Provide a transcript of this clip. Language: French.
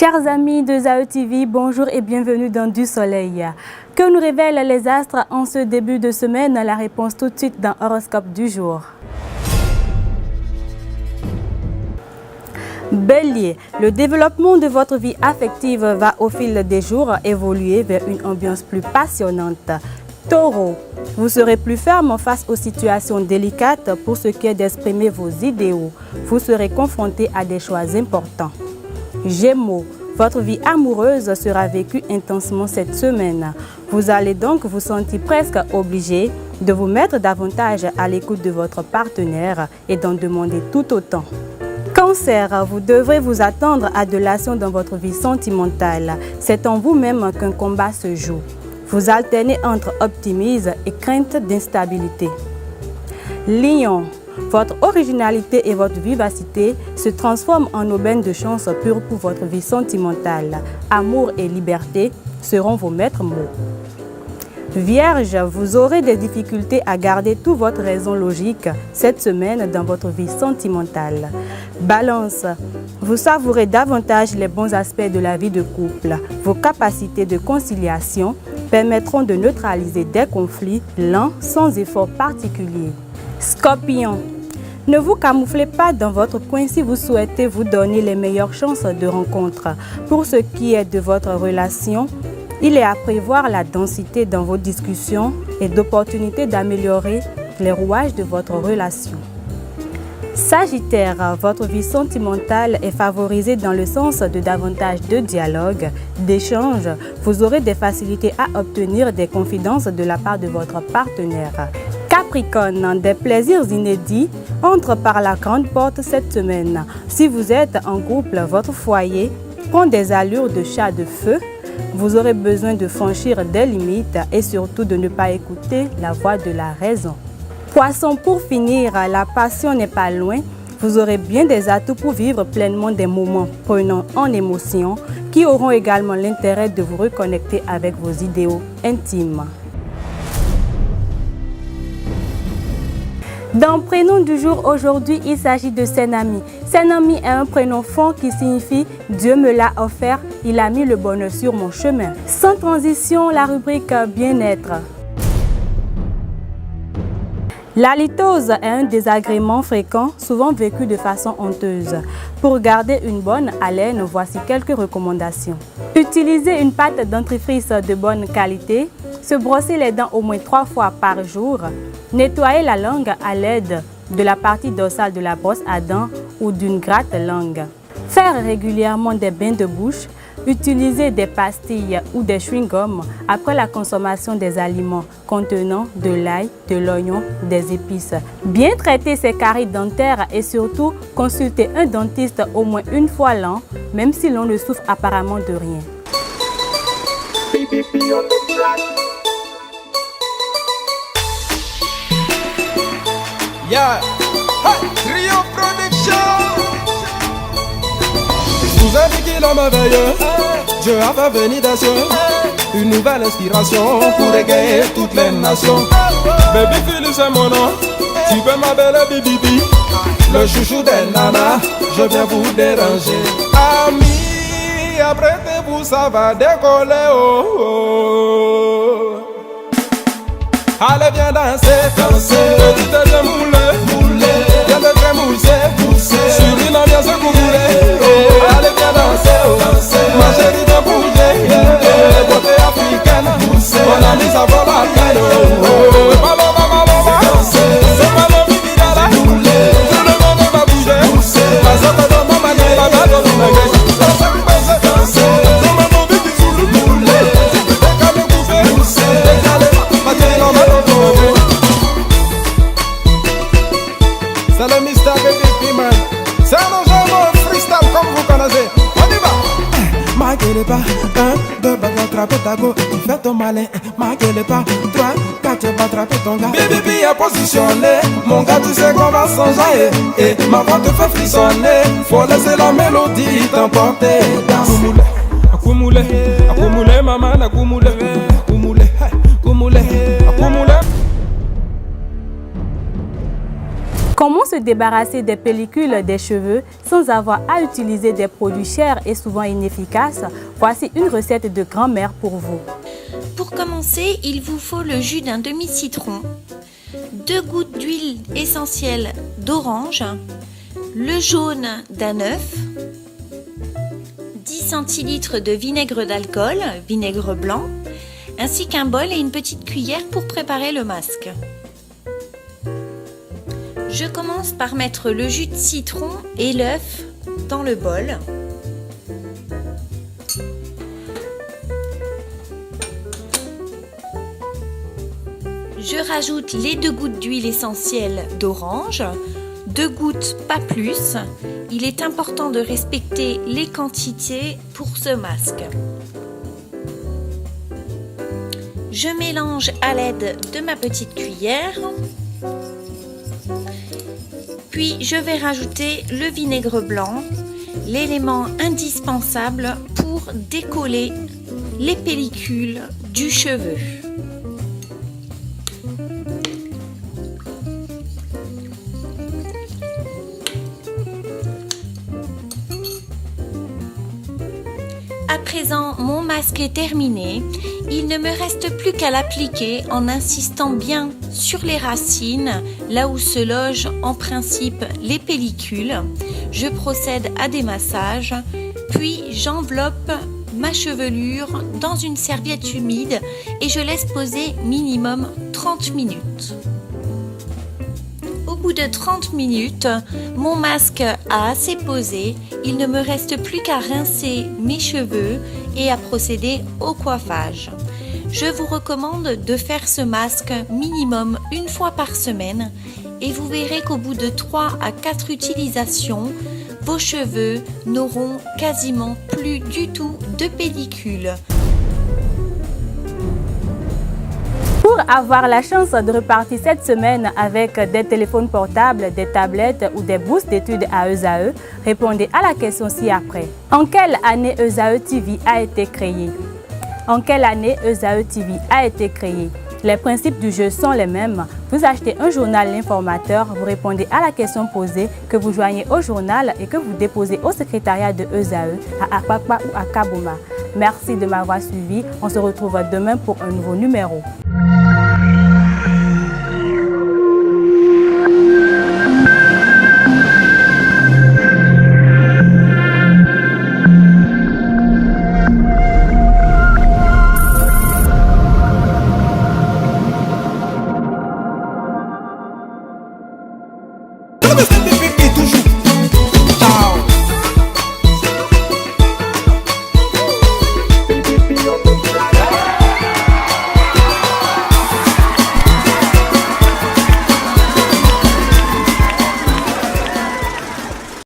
Chers amis de Zao TV, bonjour et bienvenue dans Du Soleil. Que nous révèlent les astres en ce début de semaine? La réponse tout de suite dans Horoscope du jour. Bélier, le développement de votre vie affective va au fil des jours évoluer vers une ambiance plus passionnante. Taureau, vous serez plus ferme face aux situations délicates pour ce qui est d'exprimer vos idéaux. Vous serez confronté à des choix importants. Gémeaux, votre vie amoureuse sera vécue intensement cette semaine. Vous allez donc vous sentir presque obligé de vous mettre davantage à l'écoute de votre partenaire et d'en demander tout autant. Cancer, vous devrez vous attendre à de l'action dans votre vie sentimentale. C'est en vous-même qu'un combat se joue. Vous alternez entre optimisme et crainte d'instabilité. Lion, votre originalité et votre vivacité se transforment en aubaine de chance pure pour votre vie sentimentale. Amour et liberté seront vos maîtres mots. Vierge, vous aurez des difficultés à garder toute votre raison logique cette semaine dans votre vie sentimentale. Balance, vous savourez davantage les bons aspects de la vie de couple. Vos capacités de conciliation permettront de neutraliser des conflits lents sans effort particulier. Scorpion, ne vous camouflez pas dans votre coin si vous souhaitez vous donner les meilleures chances de rencontre. Pour ce qui est de votre relation, il est à prévoir la densité dans vos discussions et d'opportunités d'améliorer les rouages de votre relation. Sagittaire, votre vie sentimentale est favorisée dans le sens de davantage de dialogue, d'échange. Vous aurez des facilités à obtenir des confidences de la part de votre partenaire. Capricorne, des plaisirs inédits entrent par la grande porte cette semaine. Si vous êtes en couple, votre foyer prend des allures de chat de feu. Vous aurez besoin de franchir des limites et surtout de ne pas écouter la voix de la raison. Poisson, pour finir, la passion n'est pas loin. Vous aurez bien des atouts pour vivre pleinement des moments prenants en émotion qui auront également l'intérêt de vous reconnecter avec vos idéaux intimes. Dans le prénom du jour aujourd'hui, il s'agit de Senami. Senami est un prénom fort qui signifie « Dieu me l'a offert, il a mis le bonheur sur mon chemin ». Sans transition, la rubrique bien-être. La litose est un désagrément fréquent, souvent vécu de façon honteuse. Pour garder une bonne haleine, voici quelques recommandations. Utilisez une pâte dentifrice de bonne qualité. Se brosser les dents au moins 3 fois par jour. Nettoyer la langue à l'aide de la partie dorsale de la brosse à dents ou d'une gratte-langue. Faire régulièrement des bains de bouche. Utiliser des pastilles ou des chewing-gums après la consommation des aliments contenant de l'ail, de l'oignon, des épices. Bien traiter ses caries dentaires et surtout consulter un dentiste au moins une fois l'an, même si l'on ne souffre apparemment de rien. Yeah, hey, Rio Production. Vous avez dit l'homme veilleux, Dieu a fait venir des cieux, une nouvelle inspiration pour égayer toutes les nations. Baby Philly c'est mon nom, tu peux m'appeler Bibi, le chouchou des nanas, je viens vous déranger. Amis, apprêtez-vous, ça va décoller, oh, oh. Allez viens danser, danser, petite de moulée, viens de trémousser, pousser, sur une ambiance coulée, oh. Allez viens danser, oh. Danser, ma chérie de bouger, yeah. Beauté africaine, pousser, mon ami ça vaut la peine, oh, oh. Maman, maman, maman, c'est pas mon bibi là, tout le monde va bouger, pousser, la zone de mon manière, la main de mon manière, danser, tout le monde bibi sous le boulet, décalé bouger, pousser, décalé, ma chérie dans ma c'est le Mr. Baby man. C'est un enjeu freestyle comme vous connaissez. On y va. Ma gueule pas, 1, 2, va attraper ta go. Tu fais ton malin. Ma gueule pas, 3, 4, tu vas attraper ton gars. Baby est positionné. Mon gars, tu sais qu'on va s'enjailler. Et ma voix te fait frissonner. Faut laisser la mélodie t'emporter. Danse. Akumule, akumule, maman, akumule, akumule, akumule, akumule. Comment se débarrasser des pellicules des cheveux sans avoir à utiliser des produits chers et souvent inefficaces, voici une recette de grand-mère pour vous. Pour commencer, il vous faut le jus d'un demi-citron, 2 gouttes d'huile essentielle d'orange, le jaune d'un œuf, 10 centilitres de vinaigre d'alcool, vinaigre blanc, ainsi qu'un bol et une petite cuillère pour préparer le masque. Je commence par mettre le jus de citron et l'œuf dans le bol. Je rajoute les 2 gouttes d'huile essentielle d'orange, 2 gouttes pas plus. Il est important de respecter les quantités pour ce masque. Je mélange à l'aide de ma petite cuillère. Puis je vais rajouter le vinaigre blanc, l'élément indispensable pour décoller les pellicules du cheveu. À présent, mon masque est terminé. Il ne me reste plus qu'à l'appliquer en insistant bien sur les racines, là où se logent en principe les pellicules. Je procède à des massages, puis j'enveloppe ma chevelure dans une serviette humide et je laisse poser minimum 30 minutes. Au bout de 30 minutes, mon masque a assez posé, il ne me reste plus qu'à rincer mes cheveux et à procéder au coiffage. Je vous recommande de faire ce masque minimum une fois par semaine et vous verrez qu'au bout de 3 à 4 utilisations, vos cheveux n'auront quasiment plus du tout de pellicule. Pour avoir la chance de repartir cette semaine avec des téléphones portables, des tablettes ou des bourses d'études à ESAE, répondez à la question ci-après. En quelle année ESAE TV a été créé? En quelle année ESAE TV a été créé? Les principes du jeu sont les mêmes. Vous achetez un journal L'Informateur, vous répondez à la question posée, que vous joignez au journal et que vous déposez au secrétariat de ESAE à Apapa ou à Kabouma. Merci de m'avoir suivi. On se retrouve demain pour un nouveau numéro.